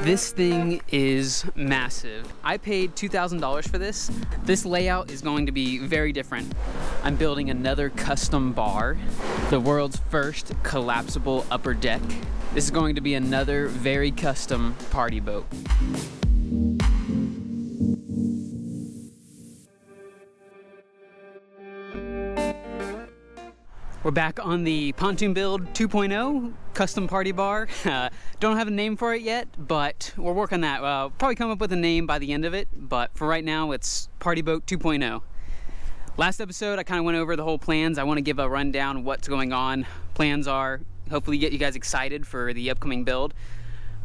This thing is massive. I paid $2,000 for this. This layout is going to be very different. I'm building another custom bar, the world's first collapsible upper deck. This is going to be another very custom party boat. We're back on the pontoon build 2.0 custom party bar. Don't have a name for it yet, but we're working on that. Probably come up with a name by the end of it, but for right now it's Party Boat 2.0. Last episode I kind of went over the whole plans. I want to give a rundown of what's going on. Plans are hopefully get you guys excited for the upcoming build.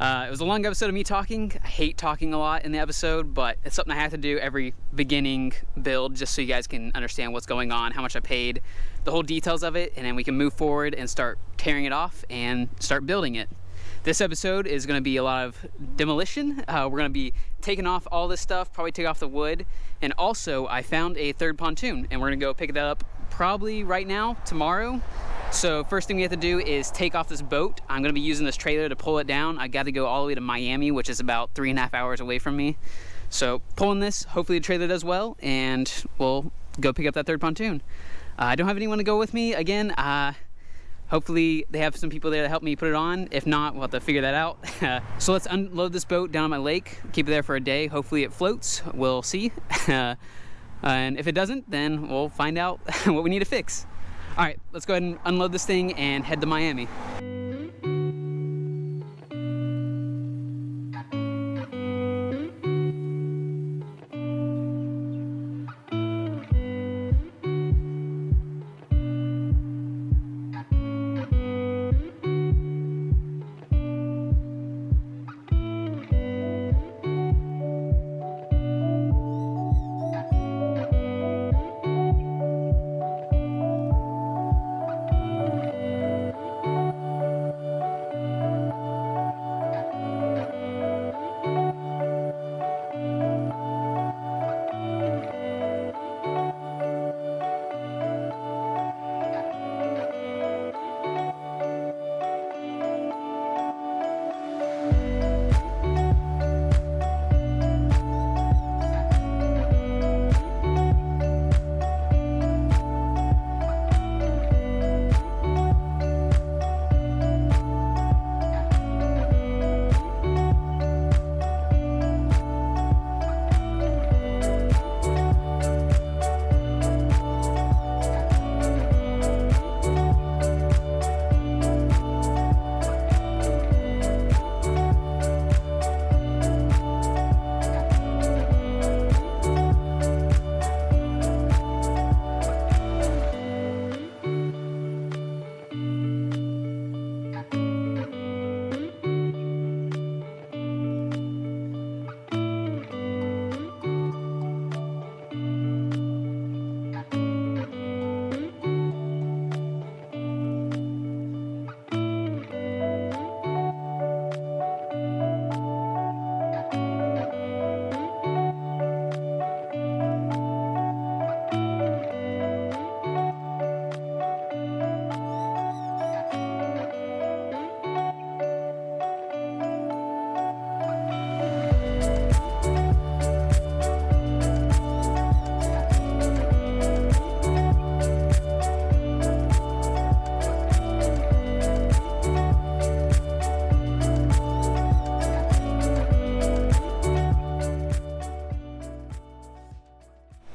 It was a long episode of me talking. I hate talking a lot in the episode, but it's something I have to do every beginning build just so you guys can understand what's going on, how much I paid, the whole details of it, and then we can move forward and start tearing it off and start building it. This episode is going to be a lot of demolition. We're going to be taking off all this stuff, probably take off the wood, and also I found a third pontoon and we're going to go pick that up probably right now, tomorrow. So first thing we have to do is take off this boat. I'm gonna be using this trailer to pull it down. I got to go all the way to Miami, which is about 3.5 hours away from me. So pulling this, hopefully the trailer does well, and we'll go pick up that third pontoon. I don't have anyone to go with me again. Hopefully they have some people there to help me put it on. If not, we'll have to figure that out. So let's unload this boat down on my lake, keep it there for a day. Hopefully it floats, we'll see. And if it doesn't, then we'll find out what we need to fix. All right, let's go ahead and unload this thing and head to Miami.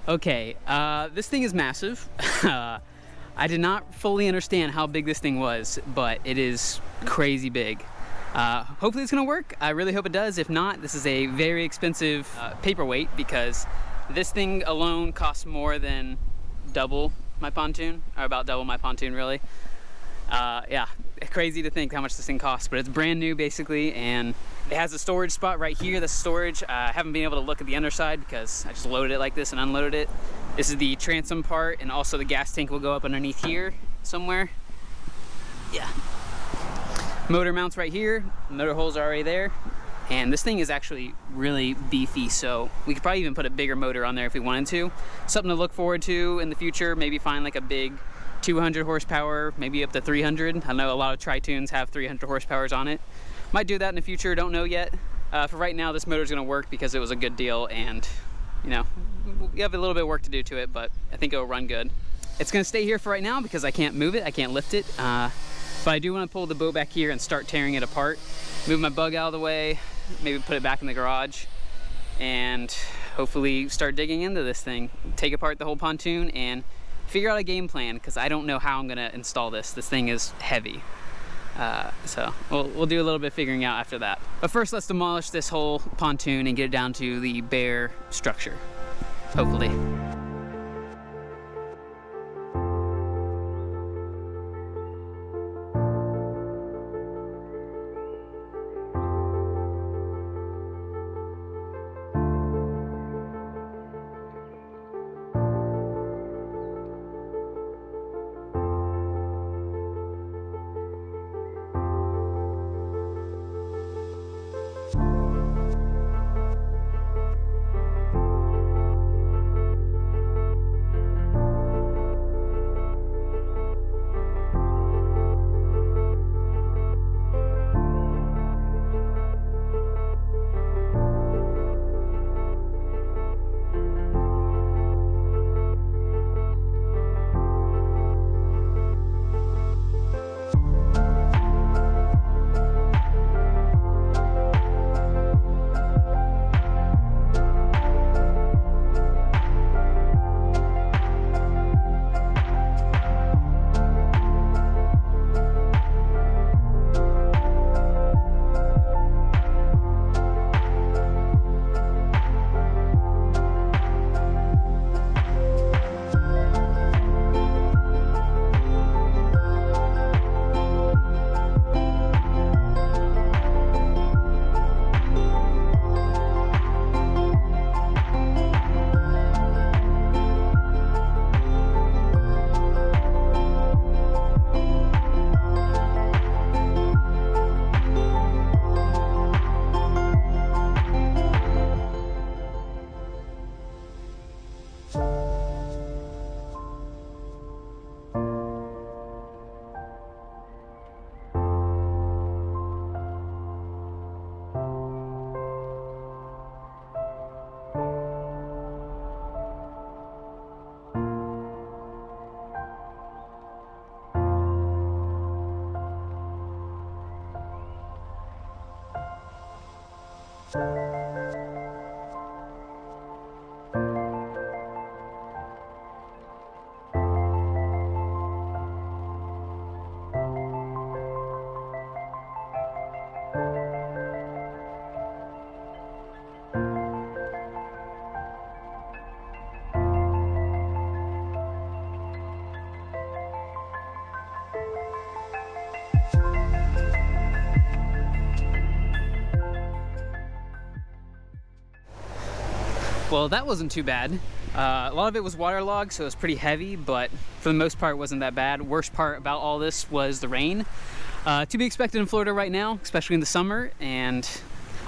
Okay, this thing is massive. I did not fully understand how big this thing was, but it is crazy big. Hopefully it's gonna work. I really hope it does. If not, this is a very expensive paperweight because this thing alone costs more than double my pontoon, or about double my pontoon really. Yeah, crazy to think how much this thing costs, but it's brand new basically, and it has a storage spot right here. That's storage. I haven't been able to look at the underside because I just loaded it like this and unloaded it. This is the transom part, and also the gas tank will go up underneath here somewhere. Yeah. Motor mounts right here. Motor holes are already there. And this thing is actually really beefy, so we could probably even put a bigger motor on there if we wanted to. Something to look forward to in the future, maybe find like a big 200 horsepower, maybe up to 300. I know a lot of Tritoons have 300 horsepowers on it. Might do that in the future, don't know yet. For right now, this motor is going to work because it was a good deal, and you know, we have a little bit of work to do to it, but I think it'll run good. It's going to stay here for right now because I can't move it, I can't lift it, but I do want to pull the boat back here and start tearing it apart, move my bug out of the way, maybe put it back in the garage, and hopefully start digging into this thing, take apart the whole pontoon and figure out a game plan, because I don't know how I'm going to install this. This thing is heavy. So we'll do a little bit of figuring out after that. But first, let's demolish this whole pontoon and get it down to the bare structure, hopefully. Well, that wasn't too bad. A lot of it was waterlogged, so it was pretty heavy, but for the most part, it wasn't that bad. Worst part about all this was the rain. To be expected in Florida right now, especially in the summer, and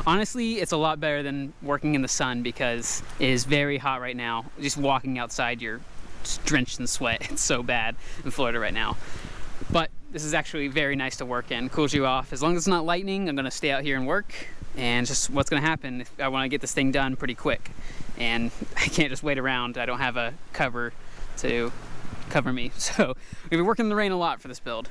honestly, it's a lot better than working in the sun because it is very hot right now. Just walking outside, you're just drenched in sweat. It's so bad in Florida right now. But this is actually very nice to work in. Cools you off. As long as it's not lightning, I'm gonna stay out here and work. And just what's gonna happen if I wanna get this thing done pretty quick. And I can't just wait around. I don't have a cover to cover me. So we've been working in the rain a lot for this build.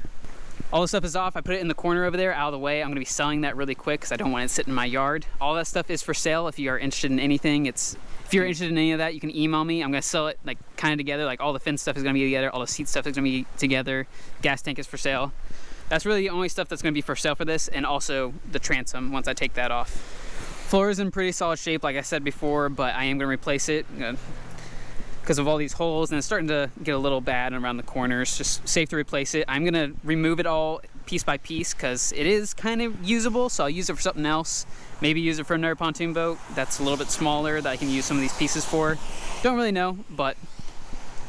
All this stuff is off. I put it in the corner over there out of the way. I'm gonna be selling that really quick because I don't want it sitting in my yard. All that stuff is for sale if you are interested in anything. If you're interested in any of that, you can email me. I'm gonna sell it like kind of together. Like all the fin stuff is gonna be together, all the seat stuff is gonna be together. Gas tank is for sale. That's really the only stuff that's gonna be for sale for this, and also the transom once I take that off. Floor is in pretty solid shape, like I said before, but I am gonna replace it because of all these holes, and it's starting to get a little bad around the corners. Just safe to replace it. I'm gonna remove it all piece by piece because it is kind of usable, so I'll use it for something else. Maybe use it for another pontoon boat that's a little bit smaller that I can use some of these pieces for. Don't really know, but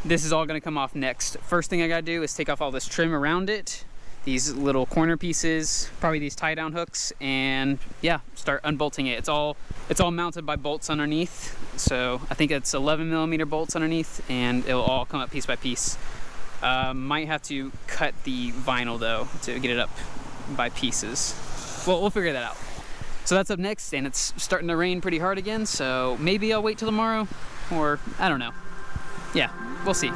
this is all gonna come off next. First thing I gotta do is take off all this trim around it, these little corner pieces, probably these tie down hooks, and yeah, start unbolting it. It's all mounted by bolts underneath. So I think it's 11mm bolts underneath, and it'll all come up piece by piece. Might have to cut the vinyl though to get it up by pieces. Well, we'll figure that out. So that's up next, and it's starting to rain pretty hard again, so maybe I'll wait till tomorrow, or I don't know. Yeah, we'll see.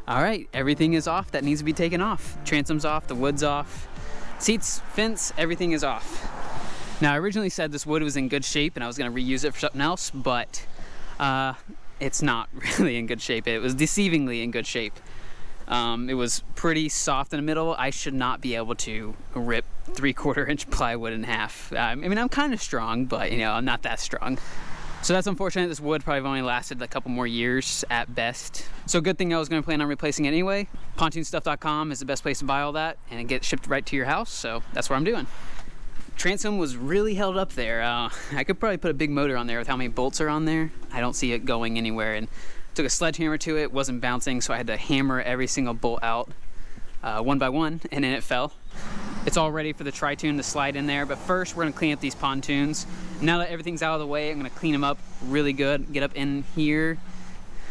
All right, everything is off that needs to be taken off. Transom's off, the wood's off, seats, fence, everything is off. Now, I originally said this wood was in good shape and I was gonna reuse it for something else, but it's not really in good shape. It was deceivingly in good shape. It was pretty soft in the middle. I should not be able to rip 3/4 inch plywood in half. I mean, I'm kind of strong, but you know, I'm not that strong. So that's unfortunate. This wood probably only lasted a couple more years at best. So good thing I was going to plan on replacing it anyway. Pontoonstuff.com is the best place to buy all that and it gets shipped right to your house. So that's what I'm doing. Transom was really held up there. I could probably put a big motor on there with how many bolts are on there. I don't see it going anywhere, and took a sledgehammer to it, wasn't bouncing, so I had to hammer every single bolt out one by one, and then it fell. It's all ready for the Tritoon to slide in there, but first we're gonna clean up these pontoons. Now that everything's out of the way, I'm gonna clean them up really good, get up in here.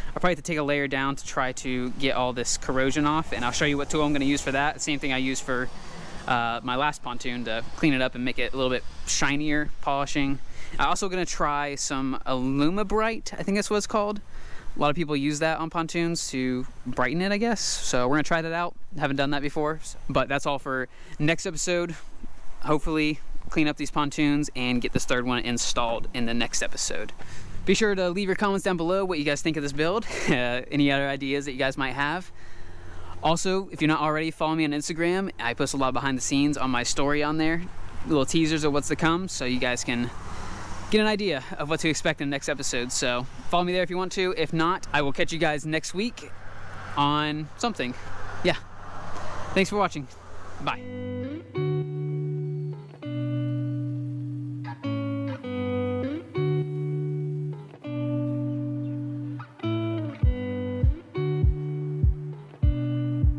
I'll probably have to take a layer down to try to get all this corrosion off, and I'll show you what tool I'm gonna use for that. Same thing I used for my last pontoon to clean it up and make it a little bit shinier, polishing. I'm also gonna try some Alumabrite, I think that's what it's called. A lot of people use that on pontoons to brighten it, I guess. So we're gonna try that out. Haven't done that before, but that's all for next episode. Hopefully clean up these pontoons and get this third one installed in the next episode. Be sure to leave your comments down below what you guys think of this build, any other ideas that you guys might have. Also, if you're not already, follow me on Instagram. I post a lot behind the scenes on my story on there, little teasers of what's to come, so you guys can get an idea of what to expect in the next episode. So follow me there if you want to. If not, I will catch you guys next week on something. Yeah. Thanks for watching. Bye.